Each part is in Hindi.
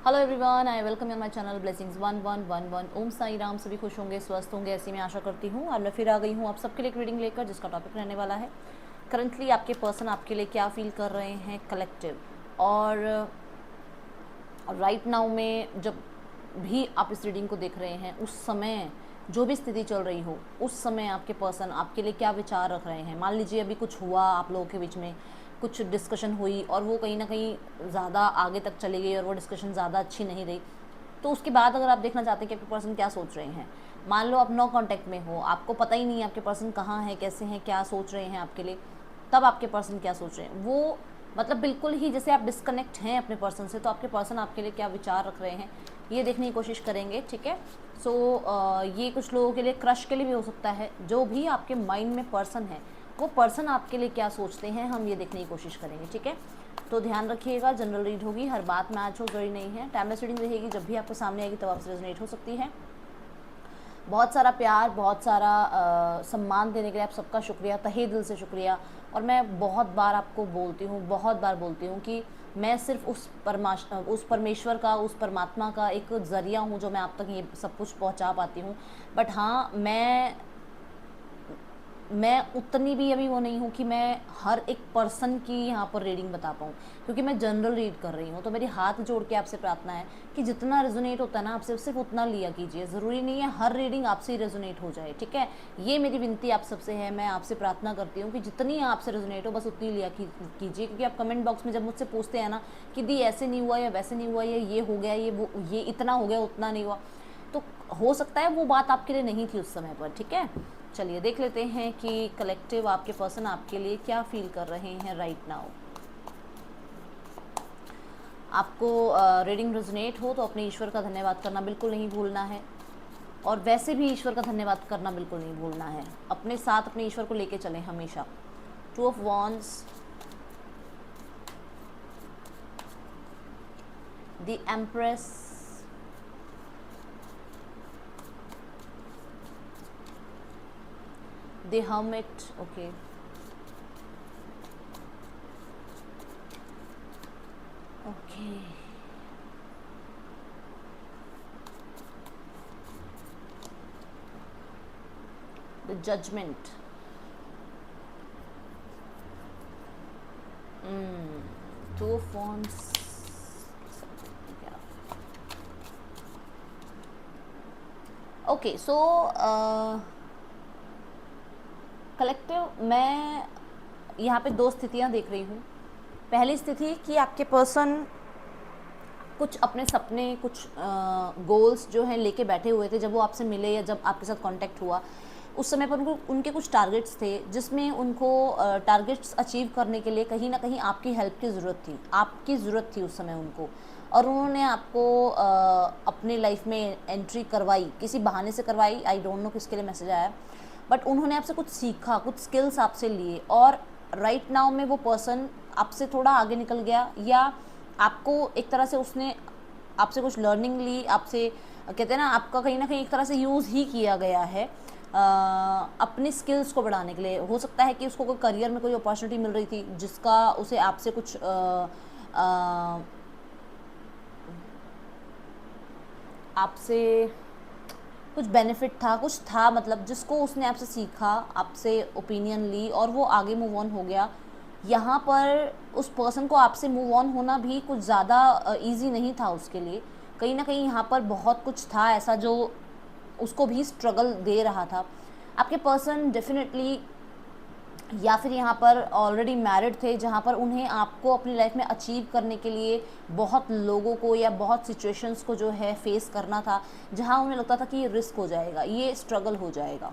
Hello everyone, I welcome you my channel blessings 1111। ओम साई राम। सभी खुश होंगे, स्वस्थ होंगे, ऐसी मैं आशा करती हूँ। और मैं फिर आ गई हूँ आप सबके लिए एक रीडिंग लेकर, जिसका टॉपिक रहने वाला है करंटली आपके पर्सन आपके लिए क्या फील कर रहे हैं कलेक्टिव। और राइट नाउ में जब भी आप इस रीडिंग को देख रहे हैं, उस समय जो भी स्थिति चल रही हो, उस समय आपके पर्सन आपके लिए क्या विचार रख रहे हैं। मान लीजिए अभी कुछ हुआ आप लोगों के बीच में, कुछ डिस्कशन हुई और वो कहीं ना कहीं ज़्यादा आगे तक चली गई और वो डिस्कशन ज़्यादा अच्छी नहीं रही, तो उसके बाद अगर आप देखना चाहते हैं कि आपके पर्सन क्या सोच रहे हैं, मान लो आप नो कांटेक्ट में हो, आपको पता ही नहीं है आपके पर्सन कहाँ है, कैसे हैं, क्या सोच रहे हैं आपके लिए, तब आपके पर्सन क्या सोच रहे हैं वो, मतलब बिल्कुल ही जैसे आप डिस्कनेक्ट हैं अपने पर्सन से, तो आपके पर्सन आपके लिए क्या विचार रख रहे हैं ये देखने की कोशिश करेंगे। ठीक है। सो ये कुछ लोगों के लिए क्रश के लिए भी हो सकता है। जो भी आपके माइंड में पर्सन है, वो पर्सन आपके लिए क्या सोचते हैं, हम ये देखने की कोशिश करेंगे। ठीक है। तो ध्यान रखिएगा, जनरल रीड होगी, हर बात मैच हो जरूरी नहीं है। टाइमलेस रीडिंग रहेगी, जब भी आपको सामने आएगी तब आपसे रेजोनेट हो सकती है। बहुत सारा प्यार, बहुत सारा सम्मान देने के लिए आप सबका शुक्रिया, तहे दिल से शुक्रिया। और मैं बहुत बार आपको बोलती हूँ, बहुत बार बोलती हूँ कि मैं सिर्फ उस परमेश्वर का, उस परमात्मा का एक ज़रिया हूँ जो मैं आप तक ये सब कुछ पहुँचा पाती हूँ। बट हाँ, मैं उतनी भी अभी वो नहीं हूँ कि मैं हर एक पर्सन की यहाँ पर रीडिंग बता पाऊँ, क्योंकि मैं जनरल रीड कर रही हूँ। तो मेरी हाथ जोड़ के आपसे प्रार्थना है कि जितना रेजोनेट होता है ना आपसे, सिर्फ उतना लिया कीजिए। ज़रूरी नहीं है हर रीडिंग आपसे ही रेजोनेट हो जाए। ठीक है। ये मेरी विनती आप सबसे है, मैं आपसे प्रार्थना करती हूँ कि जितनी आपसे रेजोनेट हो बस उतनी लिया कीजिए। क्योंकि आप कमेंट बॉक्स में जब मुझसे पूछते हैं ना कि दी ऐसे नहीं हुआ या वैसे नहीं हुआ, या ये हो गया, ये इतना हो गया, उतना नहीं हुआ, तो हो सकता है वो बात आपके लिए नहीं थी उस समय पर। ठीक है। चलिए देख लेते हैं कि कलेक्टिव आपके पर्सन आपके लिए क्या फील कर रहे हैं राइट नाउ। आपको रीडिंग रेजोनेट हो तो अपने ईश्वर का धन्यवाद करना बिल्कुल नहीं भूलना है, और वैसे भी ईश्वर का धन्यवाद करना बिल्कुल नहीं भूलना है। अपने साथ अपने ईश्वर को लेके चलें हमेशा। 2 of wands, the empress, the hermit, okay, okay, the judgment, two of wands, okay, so collective मैं यहाँ पे 2 स्थितियाँ देख रही हूँ। पहली स्थिति कि आपके पर्सन कुछ अपने सपने, कुछ गोल्स जो हैं लेके बैठे हुए थे। जब वो आपसे मिले या जब आपके साथ कांटेक्ट हुआ, उस समय पर उनके कुछ टारगेट्स थे, जिसमें उनको टारगेट्स अचीव करने के लिए कहीं ना कहीं आपकी हेल्प की ज़रूरत थी, आपकी ज़रूरत थी उस समय उनको। और उन्होंने आपको अपने लाइफ में एंट्री करवाई, किसी बहाने से करवाई, आई डोंट नो किसके लिए मैसेज आया, बट उन्होंने आपसे कुछ सीखा, कुछ स्किल्स आपसे लिए। और राइट नाउ में वो पर्सन आपसे थोड़ा आगे निकल गया, या आपको एक तरह से उसने आपसे कुछ लर्निंग ली, आपसे कहते हैं ना, आपका कहीं ना कहीं एक तरह से यूज़ ही किया गया है अपनी स्किल्स को बढ़ाने के लिए। हो सकता है कि उसको कोई करियर में कोई अपॉर्चुनिटी मिल रही थी जिसका उसे आपसे कुछ आपसे कुछ बेनिफिट था, कुछ था, मतलब जिसको उसने आपसे सीखा, आपसे ओपिनियन ली और वो आगे मूव ऑन हो गया। यहाँ पर उस पर्सन को आपसे मूव ऑन होना भी कुछ ज़्यादा इजी नहीं था उसके लिए। कहीं ना कहीं यहाँ पर बहुत कुछ था ऐसा जो उसको भी स्ट्रगल दे रहा था। आपके पर्सन डेफिनेटली या फिर यहाँ पर ऑलरेडी मैरिड थे, जहाँ पर उन्हें आपको अपनी लाइफ में अचीव करने के लिए बहुत लोगों को या बहुत सिचुएशंस को जो है फेस करना था, जहाँ उन्हें लगता था कि ये रिस्क हो जाएगा, ये स्ट्रगल हो जाएगा।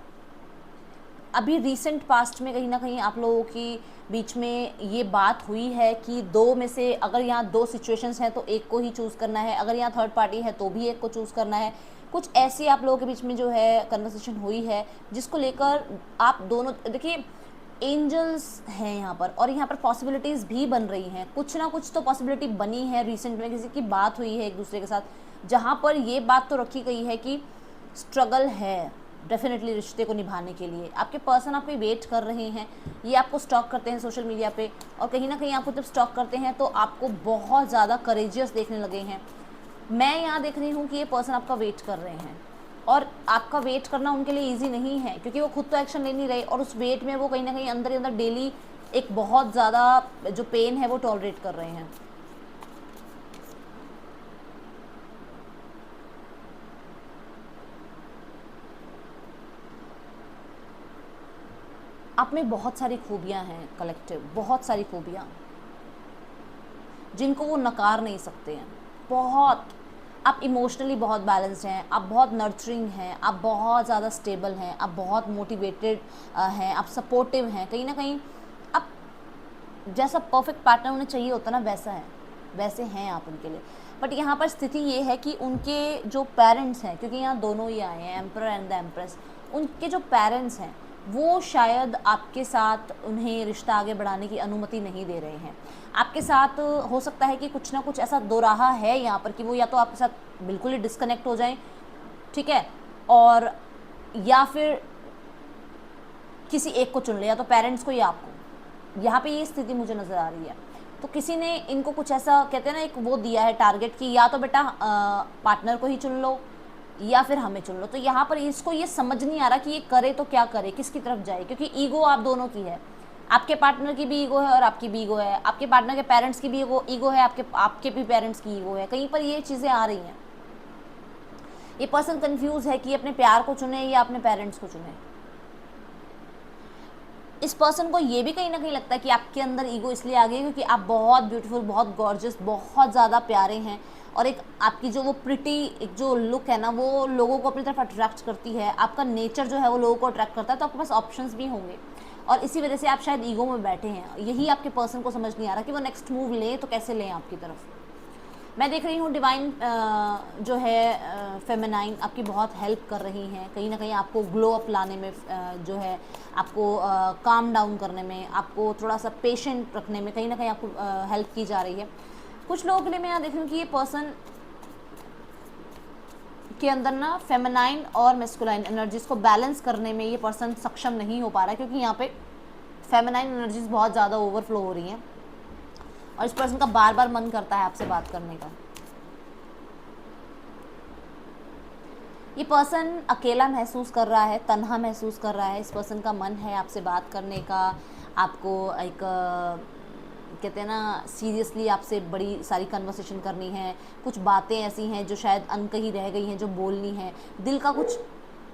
अभी रिसेंट पास्ट में कहीं ना कहीं आप लोगों की बीच में ये बात हुई है कि 2 में से अगर यहाँ 2 सिचुएशंस हैं तो एक को ही चूज़ करना है, अगर यहाँ थर्ड पार्टी है तो भी एक को चूज़ करना है। कुछ ऐसी आप लोगों के बीच में जो है कन्वर्सेशन हुई है, जिसको लेकर आप दोनों, देखिए एंजल्स हैं यहाँ पर, और यहाँ पर पॉसिबिलिटीज़ भी बन रही हैं, कुछ ना कुछ तो पॉसिबिलिटी बनी है। रिसेंट में किसी की बात हुई है एक दूसरे के साथ, जहाँ पर ये बात तो रखी गई है कि स्ट्रगल है डेफिनेटली रिश्ते को निभाने के लिए। आपके पर्सन आपको वेट कर रहे हैं, ये आपको स्टॉक करते हैं सोशल मीडिया पे, और कहीं ना कहीं आपको जब स्टॉक करते हैं तो आपको बहुत ज़्यादा करेजियस देखने लगे हैं। मैं यहाँ देख रही हूँ कि ये पर्सन आपका वेट कर रहे हैं, और आपका वेट करना उनके लिए ईजी नहीं है, क्योंकि वो खुद तो एक्शन ले नहीं रहे, और उस वेट में वो कहीं ना कहीं अंदर ही अंदर डेली एक बहुत ज़्यादा जो पेन है वो टॉलरेट कर रहे हैं। आप में बहुत सारी खूबियाँ हैं कलेक्टिव, बहुत सारी खूबियाँ जिनको वो नकार नहीं सकते हैं। बहुत, आप इमोशनली बहुत बैलेंस्ड हैं, आप बहुत नर्चरिंग हैं, आप बहुत ज़्यादा स्टेबल हैं, आप बहुत मोटिवेटेड हैं, आप सपोर्टिव हैं। कहीं ना कहीं आप जैसा परफेक्ट पार्टनर उन्हें चाहिए होता ना वैसा है, वैसे हैं आप उनके लिए। बट यहाँ पर स्थिति ये है कि उनके जो पेरेंट्स हैं, क्योंकि यहाँ दोनों ही आए हैं, एम्पर एंड द एम्प्रेस, उनके जो पेरेंट्स हैं वो शायद आपके साथ उन्हें रिश्ता आगे बढ़ाने की अनुमति नहीं दे रहे हैं। आपके साथ हो सकता है कि कुछ ना कुछ ऐसा दोराहा है यहाँ पर कि वो या तो आपके साथ बिल्कुल ही डिस्कनेक्ट हो जाएं, ठीक है, और या फिर किसी एक को चुन ले, या तो पेरेंट्स को या आपको। यहाँ पे ये स्थिति मुझे नज़र आ रही है। तो किसी ने इनको कुछ ऐसा, कहते हैं ना, एक वो दिया है टारगेट कि या तो बेटा पार्टनर को ही चुन लो या फिर हमें चुन लो। तो यहाँ पर इसको ये समझ नहीं आ रहा कि ये करे तो क्या करे, किसकी तरफ जाए, क्योंकि ईगो आप दोनों की है। आपके पार्टनर की भी ईगो है और आपकी भी ईगो है, आपके पार्टनर के पेरेंट्स की भी ईगो है, आपके भी पेरेंट्स की ईगो है। कहीं पर ये चीज़ें आ रही हैं। ये पर्सन कंफ्यूज है कि अपने प्यार को चुने या अपने पेरेंट्स को चुने। इस पर्सन को ये भी कहीं ना कहीं लगता है कि आपके अंदर ईगो इसलिए आ गई है क्योंकि आप बहुत ब्यूटीफुल, बहुत गॉर्जियस, बहुत ज़्यादा प्यारे हैं, और एक आपकी जो वो प्रिटी एक जो लुक है ना वो लोगों को अपनी तरफ अट्रैक्ट करती है। आपका नेचर जो है वो लोगों को अट्रैक्ट करता है, तो आपके पास ऑप्शंस भी होंगे, और इसी वजह से आप शायद ईगो में बैठे हैं। यही आपके पर्सन को समझ नहीं आ रहा कि वो नेक्स्ट मूव लें तो कैसे लें आपकी तरफ। मैं देख रही हूँ डिवाइन जो है फेमिनाइन आपकी बहुत हेल्प कर रही हैं, कहीं ना कहीं आपको ग्लो अप लाने में, जो है आपको काम डाउन करने में, आपको थोड़ा सा पेशेंट रखने में कहीं ना कहीं आपको हेल्प की जा रही है। कुछ लोगों के लिए मैं यहाँ देख रही हूँ कि ये पर्सन के अंदर ना फेमिनाइन और मेस्कुलाइन एनर्जीज को बैलेंस करने में ये पर्सन सक्षम नहीं हो पा रहा है, क्योंकि यहाँ पे फेमिनाइन एनर्जीज बहुत ज़्यादा ओवरफ्लो हो रही हैं, और इस पर्सन का बार बार मन करता है आपसे बात करने का। ये पर्सन अकेला महसूस कर रहा है, तन्हा महसूस कर रहा है। इस पर्सन का मन है आपसे बात करने का, आपको एक कहते हैं ना सीरियसली आपसे बड़ी सारी कन्वर्सेशन करनी है। कुछ बातें ऐसी हैं जो शायद अनकही रह गई हैं, जो बोलनी है, दिल का कुछ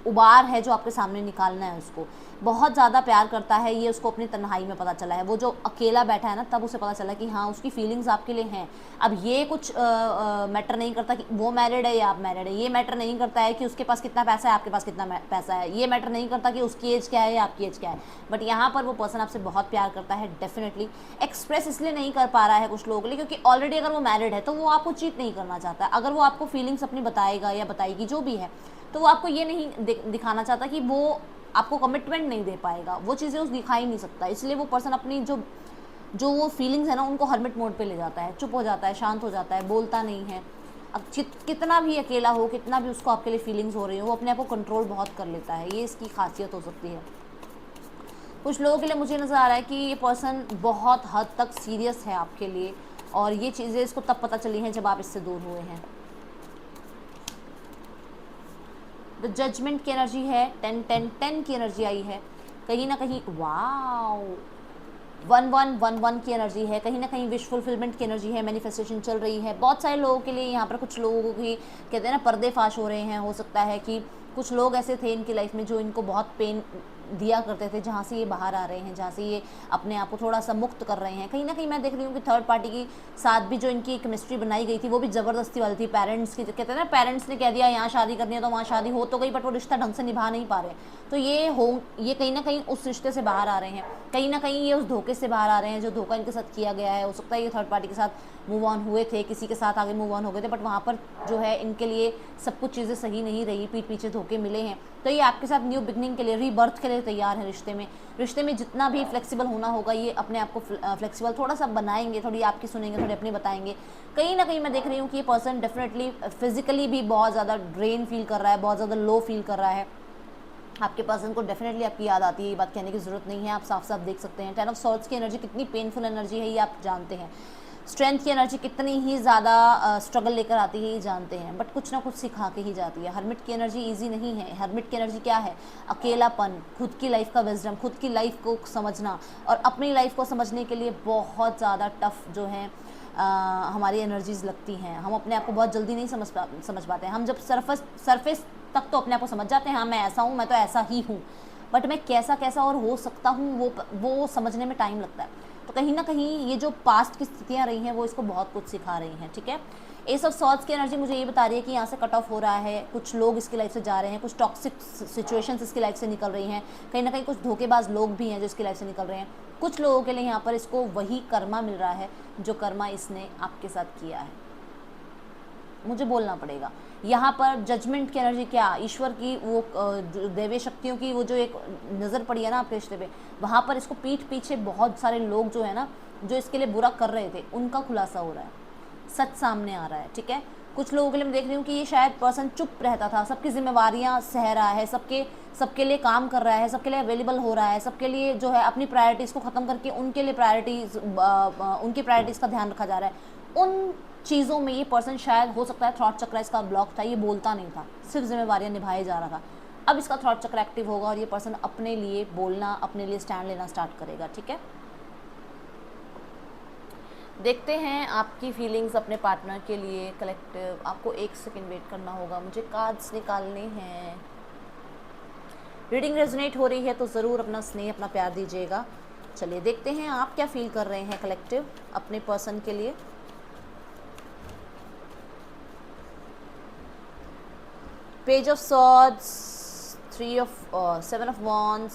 उबार है जो आपके सामने निकालना है। उसको बहुत ज़्यादा प्यार करता है ये, उसको अपनी तन्हाई में पता चला है। वो जो अकेला बैठा है ना, तब उसे पता चला कि हाँ उसकी फीलिंग्स आपके लिए हैं। अब ये कुछ मैटर नहीं करता कि वो मैरिड है या आप मैरिड है, ये मैटर नहीं करता है कि उसके पास कितना पैसा है, आपके पास कितना पैसा है, ये मैटर नहीं करता कि उसकी एज क्या है या आपकी एज क्या है। बट यहाँ पर वो पर्सन आपसे बहुत प्यार करता है। डेफिनेटली एक्सप्रेस इसलिए नहीं कर पा रहा है कुछ लोगों के लिए क्योंकि ऑलरेडी अगर वो मैरिड है तो वो आपको चीट नहीं करना चाहता। अगर वो आपको फीलिंग्स अपनी बताएगा या बताएगी जो भी है, तो वो आपको ये नहीं दिखाना चाहता कि वो आपको कमिटमेंट नहीं दे पाएगा, वो चीज़ें उस दिखा ही नहीं सकता। इसलिए वो पर्सन अपनी जो वो फीलिंग्स है ना उनको हर्मिट मोड पे ले जाता है, चुप हो जाता है, शांत हो जाता है, बोलता नहीं है। अब कितना भी अकेला हो, कितना भी उसको आपके लिए फीलिंग्स हो रही हो, वो अपने आप को कंट्रोल बहुत कर लेता है। ये इसकी खासियत हो सकती है। कुछ लोगों के लिए मुझे नज़र आ रहा है कि ये पर्सन बहुत हद तक सीरियस है आपके लिए, और ये चीज़ें इसको तब पता चली हैं जब आप इससे दूर हुए हैं। द जजमेंट की एनर्जी है, 10-10-10 की एनर्जी आई है। कहीं ना कहीं वाओ 1111 की एनर्जी है, कहीं ना कहीं विश फुलफिलमेंट की एनर्जी है, मैनिफेस्टेशन चल रही है बहुत सारे लोगों के लिए। यहाँ पर कुछ लोगों की कहते हैं ना पर्दे फाश हो रहे हैं। हो सकता है कि कुछ लोग ऐसे थे इनकी लाइफ में जो इनको बहुत पेन दिया करते थे, जहाँ से ये बाहर आ रहे हैं, जहाँ से ये अपने आप को थोड़ा सा मुक्त कर रहे हैं। कहीं ना कहीं मैं देख रही हूँ कि थर्ड पार्टी के साथ भी जो इनकी केमिस्ट्री बनाई गई थी वो भी ज़बरदस्ती वाली थी। पेरेंट्स की, कहते हैं ना, पेरेंट्स ने कह दिया यहाँ शादी करनी है तो वहाँ शादी हो तो गई, बट वो रिश्ता ढंग से निभा नहीं पा रहे। तो ये कहीं ना कहीं उस रिश्ते से बाहर आ रहे हैं, कहीं ना कहीं ये उस धोखे से बाहर आ रहे हैं जो धोखा इनके साथ किया गया है। हो सकता है ये थर्ड पार्टी के साथ मूव ऑन हुए थे, किसी के साथ आगे मूव ऑन हो गए थे, बट वहाँ पर जो है इनके लिए सब कुछ चीज़ें सही नहीं रही, पीठ पीछे धोखे मिले हैं। तो ये आपके साथ न्यू बिगनिंग के लिए, रीबर्थ के लिए तैयार है। रिश्ते में जितना भी फ्लेक्सिबल होना होगा ये अपने आप को फ्लेक्सिबल थोड़ा सा बनाएंगे, थोड़ी आपकी सुनेंगे, थोड़ी अपनी बताएंगे। कहीं ना कहीं मैं देख रही हूँ कि ये पर्सन डेफिनेटली फिजिकली भी बहुत ज़्यादा ड्रेन फील कर रहा है, बहुत ज़्यादा लो फील कर रहा है। आपके पर्सन को डेफिनेटली आपकी याद आती है, ये बात कहने की ज़रूरत नहीं है, आप साफ साफ देख सकते हैं। 10 ऑफ सॉर्ड्स की एनर्जी कितनी पेनफुल एनर्जी है ये आप जानते हैं। स्ट्रेंथ की एनर्जी कितनी ही ज़्यादा स्ट्रगल लेकर आती है ये जानते हैं, बट कुछ ना कुछ सिखा के ही जाती है। हर्मिट की एनर्जी इजी नहीं है। हर्मिट की एनर्जी क्या है? अकेलापन, खुद की लाइफ का विजडम, खुद की लाइफ को समझना, और अपनी लाइफ को समझने के लिए बहुत ज़्यादा टफ जो है हमारी एनर्जीज़ लगती हैं। हम अपने आप को बहुत जल्दी नहीं समझ पाते हैं। हम जब सरफेस तक तो अपने आप को समझ जाते हैं, हाँ मैं ऐसा हूँ, मैं तो ऐसा ही हूँ, बट मैं कैसा कैसा और हो सकता हूँ वो समझने में टाइम लगता है। तो कहीं ना कहीं ये जो पास्ट की स्थितियाँ रही हैं वो इसको बहुत कुछ सिखा रही हैं, ठीक है। एस ऑफ सॉर्ड्स की एनर्जी मुझे ये बता रही है कि यहाँ से कट ऑफ हो रहा है, कुछ लोग इसकी लाइफ से जा रहे हैं, कुछ टॉक्सिक सिचुएशंस इसकी लाइफ से निकल रही हैं, कहीं ना कहीं कुछ धोखेबाज लोग भी हैं जो इसकी लाइफ से निकल रहे हैं। कुछ लोगों के लिए यहाँ पर इसको वही कर्मा मिल रहा है जो कर्मा इसने आपके साथ किया है, मुझे बोलना पड़ेगा। यहाँ पर जजमेंट की एनर्जी क्या, ईश्वर की वो दैवीय शक्तियों की वो जो एक नज़र पड़ी है ना आपके रिश्ते पे, वहाँ पर इसको पीठ पीछे बहुत सारे लोग जो है ना जो इसके लिए बुरा कर रहे थे उनका खुलासा हो रहा है, सच सामने आ रहा है, ठीक है। कुछ लोगों के लिए मैं देख रही हूँ कि ये शायद पर्सन चुप रहता था, सबकी जिम्मेवारियाँ सह रहा है, सबके लिए काम कर रहा है, सबके लिए अवेलेबल हो रहा है, सबके लिए जो है अपनी प्रायोरिटीज़ को ख़त्म करके उनके लिए उनकी प्रायोरिटीज़ का ध्यान रखा जा रहा है। उन चीज़ों में ये पर्सन शायद हो सकता है थ्रॉट चक्र इसका ब्लॉक था, ये बोलता नहीं था, सिर्फ जिम्मेवारियाँ निभाए जा रहा था। अब इसका थ्रॉट चक्र एक्टिव होगा और ये पर्सन अपने लिए बोलना, अपने लिए स्टैंड लेना स्टार्ट करेगा, ठीक है। देखते हैं आपकी फीलिंग्स अपने पार्टनर के लिए कलेक्टिव। आपको 1 सेकेंड वेट करना होगा, मुझे कार्ड्स निकालने हैं। रीडिंग रेजोनेट हो रही है तो ज़रूर अपना स्नेह, अपना प्यार दीजिएगा। चलिए देखते हैं आप क्या फील कर रहे हैं कलेक्टिव अपने पर्सन के लिए। Page of swords, 7 of wands,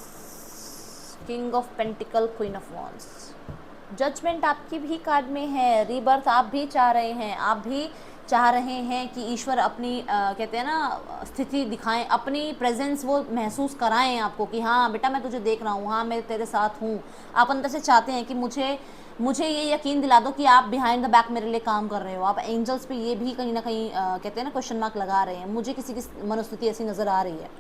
king of pentacle, queen of wands. Judgment आपकी भी कार्ड में है। रीबर्थ आप भी चाह रहे हैं, आप भी चाह रहे हैं कि ईश्वर अपनी कहते हैं ना स्थिति दिखाएं, अपनी प्रेजेंस वो महसूस कराएं आपको कि हाँ बेटा मैं तुझे देख रहा हूँ, हाँ मैं तेरे साथ हूँ। आप अंदर से चाहते हैं कि मुझे ये यकीन दिला दो कि आप बिहाइंड द बैक मेरे लिए काम कर रहे हो। आप एंजल्स पे ये भी कहीं ना कहीं कहते हैं ना क्वेश्चन मार्क लगा रहे हैं, मुझे किसी की मनोस्थिति ऐसी नज़र आ रही है।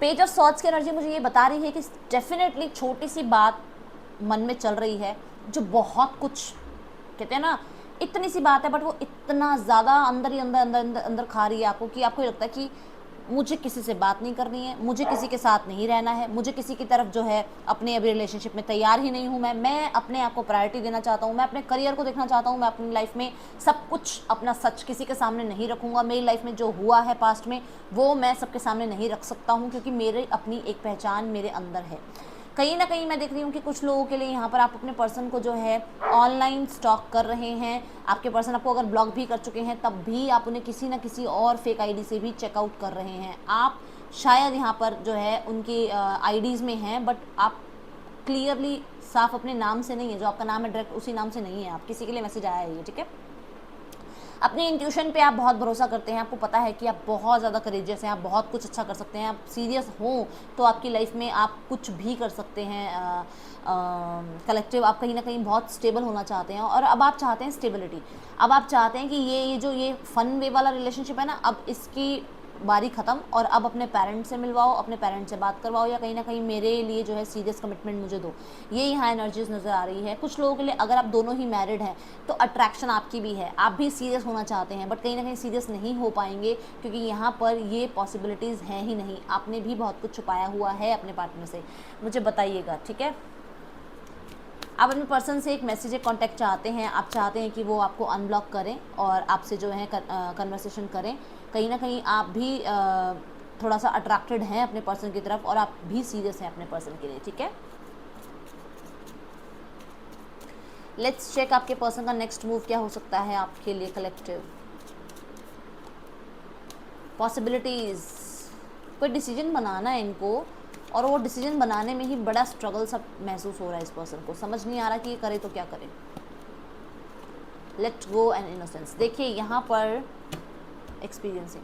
पेज ऑफ सॉर्ड्स की एनर्जी मुझे ये बता रही है कि डेफिनेटली छोटी सी बात मन में चल रही है जो बहुत कुछ कहते हैं ना, इतनी सी बात है बट वो इतना ज़्यादा अंदर ही अंदर खा रही है आपको कि आपको लगता है कि मुझे किसी से बात नहीं करनी है, मुझे किसी के साथ नहीं रहना है, मुझे किसी की तरफ जो है अपने अभी रिलेशनशिप में तैयार ही नहीं हूँ। मैं अपने आप को प्रायोरिटी देना चाहता हूँ, मैं अपने करियर को देखना चाहता हूँ, मैं अपनी लाइफ में सब कुछ अपना सच किसी के सामने नहीं रखूँगा। मेरी लाइफ में जो हुआ है पास्ट में वो मैं सबके सामने नहीं रख सकता हूँ क्योंकि मेरी अपनी एक पहचान मेरे अंदर है। कहीं ना कहीं मैं देख रही हूँ कि कुछ लोगों के लिए यहाँ पर आप अपने पर्सन को जो है ऑनलाइन स्टॉक कर रहे हैं। आपके पर्सन आपको अगर ब्लॉक भी कर चुके हैं तब भी आप उन्हें किसी ना किसी और फेक आईडी से भी चेकआउट कर रहे हैं। आप शायद यहाँ पर जो है उनकी आईडीज़ में हैं बट आप क्लियरली साफ अपने नाम से नहीं है, जो आपका नाम है डायरेक्ट उसी नाम से नहीं है, आप किसी के लिए मैसेज आया है ये, ठीक है। अपनी इंट्यूशन पे आप बहुत भरोसा करते हैं, आपको पता है कि आप बहुत ज़्यादा करेजियस हैं, आप बहुत कुछ अच्छा कर सकते हैं, आप सीरियस हो तो आपकी लाइफ में आप कुछ भी कर सकते हैं। कलेक्टिव आप कहीं ना कहीं बहुत स्टेबल होना चाहते हैं और अब आप चाहते हैं स्टेबिलिटी। अब आप चाहते हैं कि ये जो ये फन वे वाला रिलेशनशिप है ना, अब इसकी बारी ख़त्म और अब अपने पेरेंट्स से मिलवाओ, अपने पेरेंट्स से बात करवाओ या कहीं ना कहीं मेरे लिए जो है सीरियस कमिटमेंट मुझे दो। ये यहाँ एनर्जीज नज़र आ रही है। कुछ लोगों के लिए अगर आप दोनों ही मैरिड हैं तो अट्रैक्शन आपकी भी है, आप भी सीरियस होना चाहते हैं बट कहीं ना कहीं सीरियस नहीं हो पाएंगे क्योंकि यहाँ पर ये पॉसिबिलिटीज़ हैं ही नहीं। आपने भी बहुत कुछ छुपाया हुआ है अपने पार्टनर से, मुझे बताइएगा, ठीक है। आप अपने पर्सन से एक मैसेज एक कॉन्टैक्ट चाहते हैं, आप चाहते हैं कि वो आपको अनब्लॉक करें और आपसे जो है कन्वर्सेशन करें। कहीं ना कहीं आप भी थोड़ा सा अट्रैक्टेड हैं अपने पर्सन की तरफ और आप भी सीरियस हैं अपने पर्सन के लिए, ठीक है। लेट्स चेक आपके पर्सन का नेक्स्ट मूव क्या हो सकता है आपके लिए कलेक्टिव। पॉसिबिलिटीज़, कोई डिसीजन बनाना है इनको और वो डिसीजन बनाने में ही बड़ा स्ट्रगल सब महसूस हो रहा है इस पर्सन को, समझ नहीं आ रहा कि ये करे तो क्या करे। Let go and innocence. देखिए यहाँ पर एक्सपीरियंसिंग,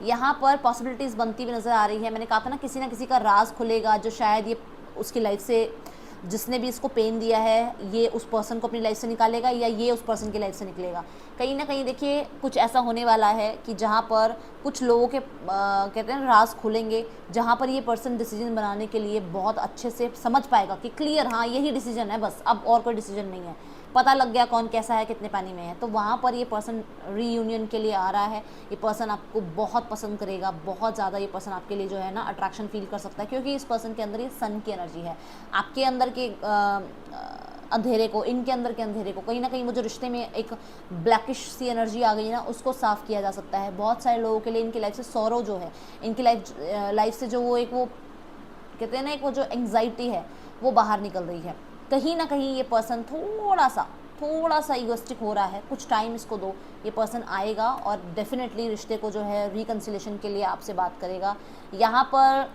यहाँ पर पॉसिबिलिटीज़ बनती हुई नज़र आ रही है। मैंने कहा था ना किसी का राज खुलेगा जो शायद ये उसकी लाइफ से, जिसने भी इसको पेन दिया है ये उस पर्सन को अपनी लाइफ से निकालेगा या ये उस पर्सन की लाइफ से निकलेगा। कहीं ना कहीं देखिए कुछ ऐसा होने वाला है कि जहाँ पर कुछ लोगों के कहते हैं राज खुलेंगे, जहाँ पर ये पर्सन डिसीजन बनाने के लिए बहुत अच्छे से समझ पाएगा कि क्लियर हाँ यही डिसीजन है, बस अब और कोई डिसीजन नहीं है। पता लग गया कौन कैसा है, कितने पानी में है, तो वहाँ पर ये पर्सन रीयूनियन के लिए आ रहा है। ये पर्सन आपको बहुत पसंद करेगा, बहुत ज़्यादा ये पर्सन आपके लिए जो है ना अट्रैक्शन फील कर सकता है, क्योंकि इस पर्सन के अंदर ये सन की एनर्जी है। आपके अंदर के अंधेरे को, इनके अंदर के अंधेरे को, कहीं ना कहीं वो जो रिश्ते में एक ब्लैकिश सी एनर्जी आ गई ना, उसको साफ़ किया जा सकता है। बहुत सारे लोगों के लिए इनकी लाइफ से सौरव जो है, इनकी लाइफ से जो वो एक वो कहते हैं ना, एक वो जो एंग्जाइटी है वो बाहर निकल रही है। कहीं ना कहीं ये पर्सन थोड़ा सा इगोस्टिक हो रहा है, कुछ टाइम इसको दो, ये पर्सन आएगा और डेफिनेटली रिश्ते को जो है रिकन्सिलेशन के लिए आपसे बात करेगा। यहाँ पर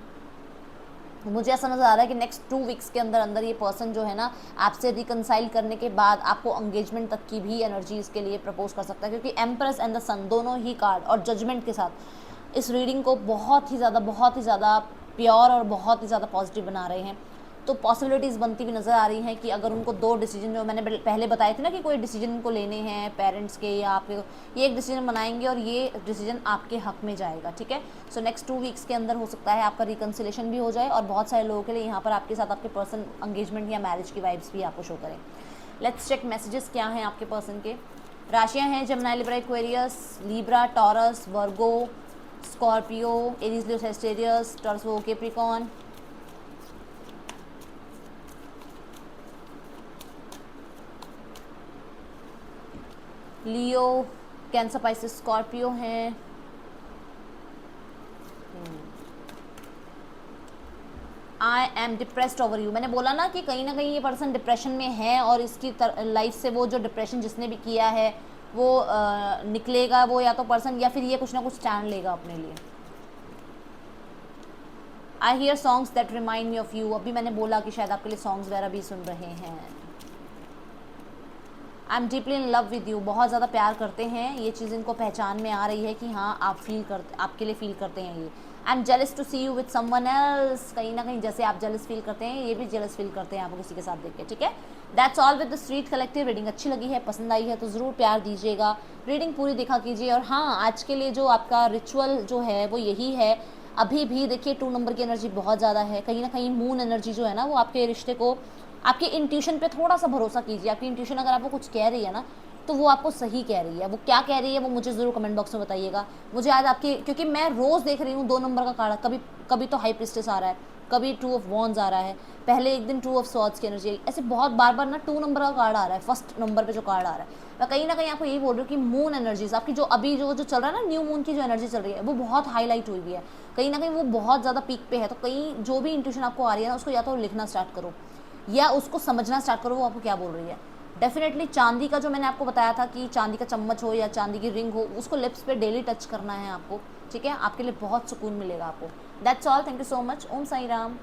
मुझे ऐसा नज़र आ रहा है कि नेक्स्ट 2 वीक्स के अंदर अंदर ये पर्सन जो है ना आपसे रिकन्साइल करने के बाद आपको एंगेजमेंट तक की भी एनर्जी इसके लिए प्रपोज कर सकता है, क्योंकि एम्प्रेस एंड द सन दोनों ही कार्ड और जजमेंट के साथ इस रीडिंग को बहुत ही ज़्यादा प्योर और बहुत ही ज़्यादा पॉजिटिव बना रहे हैं। तो पॉसिबिलिटीज़ बनती हुई नज़र आ रही हैं कि अगर उनको 2 डिसीजन जो मैंने पहले बताए थे ना कि कोई डिसीजन को लेने हैं पेरेंट्स के या आपके, ये एक डिसीजन बनाएंगे और ये डिसीजन आपके हक में जाएगा, ठीक है। सो नेक्स्ट 2 वीक्स के अंदर हो सकता है आपका रिकन्सिलेशन भी हो जाए, और बहुत सारे लोगों के लिए यहाँ पर आपके साथ आपके पर्सन एंगेजमेंट या मैरिज की वाइब्स भी आपको शो करें। लेट्स चेक मैसेजेस क्या हैं आपके पर्सन के। राशियाँ हैं Gemini, Libra, Aquarius, Libra, Taurus, Virgo, Scorpio, Aries, Leo, Sagittarius, Taurus, वो, Capricorn. Leo, Cancer, Pisces, Scorpio हैं। I am depressed over you. मैंने बोला ना कि कहीं ना कहीं ये पर्सन डिप्रेशन में है, और इसकी लाइफ से वो जो डिप्रेशन जिसने भी किया है वो निकलेगा, वो या तो पर्सन या फिर ये कुछ ना कुछ स्टैंड लेगा अपने लिए। I hear songs that remind me of you. अभी मैंने बोला कि शायद आपके लिए सॉन्ग्स वगैरह भी सुन रहे हैं। I am deeply in love with you. बहुत ज़्यादा प्यार करते हैं, ये चीज़ इनको पहचान में आ रही है कि हाँ आपके लिए फील करते हैं ये। I am jealous to see you with someone else. कहीं ना कहीं जैसे आप जेलस फील करते हैं, ये भी जेलस फील करते हैं आपको किसी के साथ देख के, ठीक है। That's all with the street collective. Reading अच्छी लगी है, पसंद आई है तो ज़रूर प्यार दीजिएगा, रीडिंग पूरी देखा कीजिए। और हाँ, आज के लिए जो आपका रिचुअल जो है वो यही है। अभी भी देखिए 2 नंबर की एनर्जी बहुत ज़्यादा है, कहीं ना कहीं मून एनर्जी जो है ना वो आपके रिश्ते को, आपके इंट्यूशन पे थोड़ा सा भरोसा कीजिए। आपकी इंट्यूशन अगर आपको कुछ कह रही है ना तो वो आपको सही कह रही है। वो क्या कह रही है वो मुझे ज़रूर कमेंट बॉक्स में बताइएगा। मुझे आज आपकी, क्योंकि मैं रोज़ देख रही हूँ 2 नंबर का कार्ड, कभी तो हाई प्रिस्टेस आ रहा है, कभी 2 ऑफ वॉन्ड्स आ रहा है, पहले एक दिन 2 ऑफ स्वॉर्ड्स की एनर्जी, ऐसे बहुत बार ना 2 नंबर का कार्ड आ रहा है। फर्स्ट नंबर पे जो कार्ड आ रहा है, मैं कहीं ना कहीं आपको यही बोल रही हूँ कि मून एनर्जीज आपकी जो अभी जो चल रहा है ना, न्यू मून की जो एनर्जी चल रही है वो बहुत हाईलाइट हुई है, कहीं ना कहीं वो बहुत ज़्यादा पीक पे है। तो कहीं जो भी इंट्यूशन आपको आ रही है ना, उसको या तो लिखना स्टार्ट करो या उसको समझना स्टार्ट करो वो आपको क्या बोल रही है। डेफिनेटली चांदी का जो मैंने आपको बताया था कि चांदी का चम्मच हो या चांदी की रिंग हो, उसको लिप्स पे डेली टच करना है आपको, ठीक है। आपके लिए बहुत सुकून मिलेगा आपको। That's all, thank you so much. Om Sai Ram.